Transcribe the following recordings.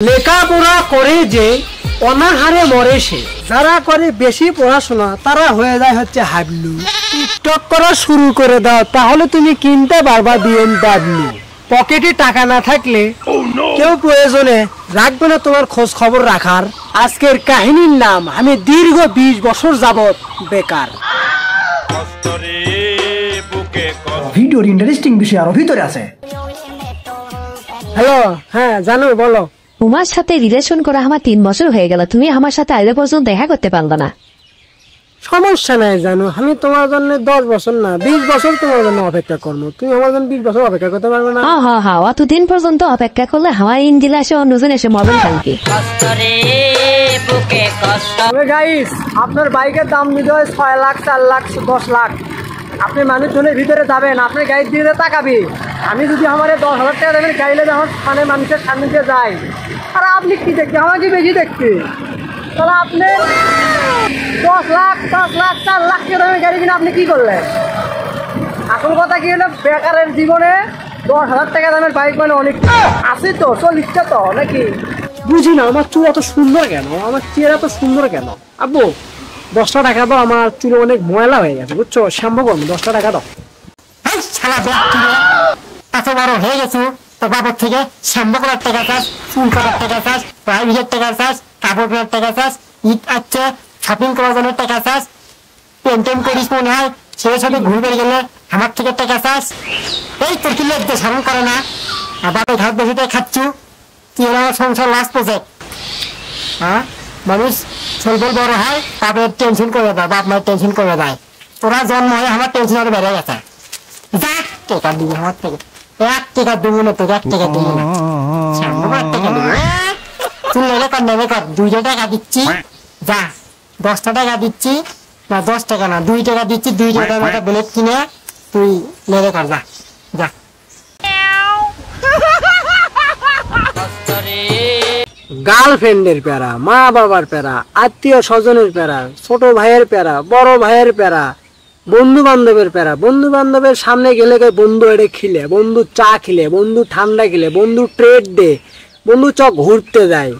লেখাপড়া করে যে অনাহারে মরে সে, যারা করে বেশি পড়াশোনা তারা হয়ে যায় হচ্ছে হাবলু। টিকটক করা শুরু করে দাও তাহলে তুমি কিনতে পারবা BMW। পকেটে টাকা না থাকলে কেউ প্রয়োজনে রাখবে না তোমার খোঁজ খবর রাখার। আজকের কাহিনীর নাম আমি দীর্ঘ 20 বছর যাবত বেকার। ভিডিওর ইন্টারেস্টিং বিষয় আরো ভিতরে আছে। হ্যালো, হ্যাঁ জানো, বলো। তোমার সাথে রিলেশন করা আমার 3 বছর হয়ে গেল, তুমি আমার সাথে আজ পর্যন্ত দেখা করতে পারলো না। সমস্যা নাই জানো, আমি তোমার জন্য 10 বছর না 20 বছর তোমার জন্য অপেক্ষা করবো। তুমি আমার জন্য 20 বছর অপেক্ষা করতে পারবে না? হ্যাঁ, অতদিন পর্যন্ত অপেক্ষা করলে আমার ইঞ্জিল আসে অন্যজন এসে মরবেন কালকে। গাইস, আপনার বাইকের দাম নিতে হয় 6 লাখ, 4 লাখ, 10 লাখ। আপনি মানুষজনের ভিতরে যাবেন, আপনার গাড়ি দিয়ে তাকাবি। আমি যদি আমার 10,000 টাকা দেবেন গাড়িলে যখন মানে মানুষের সামনে দিয়ে যাই, আর আপনি কি দেখতে আমাকে বেশি দেখতে, তাহলে আপনি 10 লাখ 4 লাখ টাকা দামের গাড়ি কিনে আপনি কি করলেন? আসল কথা কি হলো, বেকারের জীবনে 10,000 টাকা দামের বাইক মানে অনেক আছে তো, 40টা তো নাকি। বুঝি না আমার চুল এত সুন্দর কেন, আমার চেহারা এত সুন্দর কেন। আব্বু 10টা টাকা দাও, আমার চুলে অনেক ময়লা হয়ে গেছে বুঝছো, শ্যাম্পু করবো, 10টা টাকা দাও। এত বড় হয়ে গেছো তো বাবার থেকে শ্যাম্পু করার টাকা চাস, চুল কাটার টাকা চাস, প্রাইভেটের টাকা চাস, কাপড় কেনার টাকা চাস, ঈদ আসছে শপিং করার জন্য টাকা চাস, পেন্টেন করিস মনে হয়, সেই সাথে ঘুরবে গেলে আমার থেকে টাকা চাস। এই তোর কি লোক সামন করে না? বাপের ঘাট বেশি খাচ্ছু, তুই আমার সংসার লাস্ট প্রজেক্ট। হ্যাঁ, মানুষ ছেলেবেল বড় হয় বাপের টেনশন করে দেয়, বাপ মায়ের টেনশন করে দেয়। তোরা জন্ম হয়ে আমার টেনশন আরো বেড়ে গেছে। যাক টাকা দিবি আমার থেকে, 1 টাকা দেবো না তোকে, 1 টাকা দেবো না, 1 টাকা দেবো। তুই নেবে কর, নেবে কর, 2 টাকা দিচ্ছি, যা 10টা টাকা দিচ্ছি, না 10 টাকা না 2 টাকা দিচ্ছি, 2 টাকা একটা ব্লেড কিনে তুই নেবে কর, যা যা। গার্লফ্রেন্ডের প্যারা, মা বাবার প্যারা, আত্মীয় স্বজনের প্যারা, ছোট ভাইয়ের প্যারা, বড় ভাইয়ের প্যারা, বন্ধু বান্ধবের প্যারা। বন্ধু বান্ধবের সামনে গেলে বন্ধু এড়ে খিলে, বন্ধু চা খিলে, বন্ধু ঠান্ডা খিলে, বন্ধু ট্রেড দে, বন্ধু চ ঘুরতে যায়,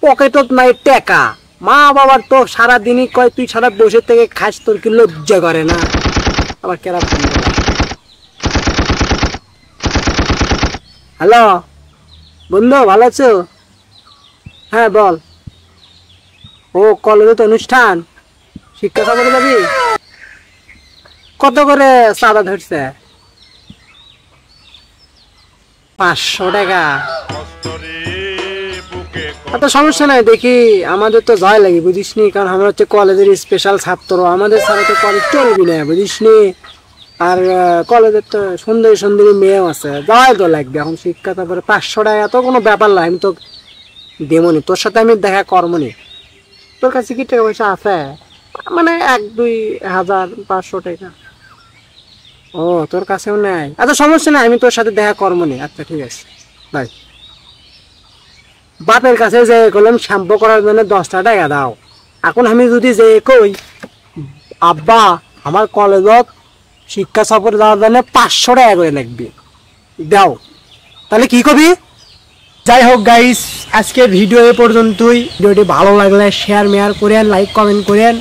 পকেটত নাই টাকা। মা বাবার তো সারাদিনই কয় তুই সারা বসে থেকে খাস, তোর কি লজ্জা করে না? আবার কেরা ফোন করে। হ্যালো বন্ধু, ভালো আছো? হ্যাঁ বল। ও কলেজে তো অনুষ্ঠান, শিক্ষা সফরে যাবি? কত করে চাঁদা ধরছে? 500 টাকা। এত সমস্যা নাই, দেখি আমাদের তো জয় লাগে বুঝিস নি, কারণ আমরা হচ্ছে কলেজের স্পেশাল ছাত্র, আমাদের ছাড়া তো কলেজ চলবি না বুঝিস নি। আর কলেজের তো সুন্দরী সুন্দরী মেয়েও আছে, জয় তো লাগবে। এখন শিক্ষা তারপরে 500 টাকা তো কোনো ব্যাপার না, আমি তো দেমনি, তোর সাথে আমি দেখা করবনি। তোর কাছে কি টাকা পয়সা আছে? মানে 1-2 হাজার 500 টাকা। ও তোর কাছেও নাই, আচ্ছা সমস্যা নাই, আমি তোর সাথে দেখা করবনি। আচ্ছা ঠিক আছে বাই। বাপের কাছে যে বললাম শ্যাম্পু করার জন্য 10টা টাকা দাও, এখন আমি যদি যে কই আব্বা আমার কলেজত শিক্ষা সফরে যাওয়ার জন্য 500 টাকা করে লাগবে দাও, তাহলে কি কবি? যাই হোক গাইস, আজকের ভিডিও এ পর্যন্তই। ভিডিওটি ভালো লাগলে শেয়ার মেয়ার করেন, লাইক কমেন্ট করেন।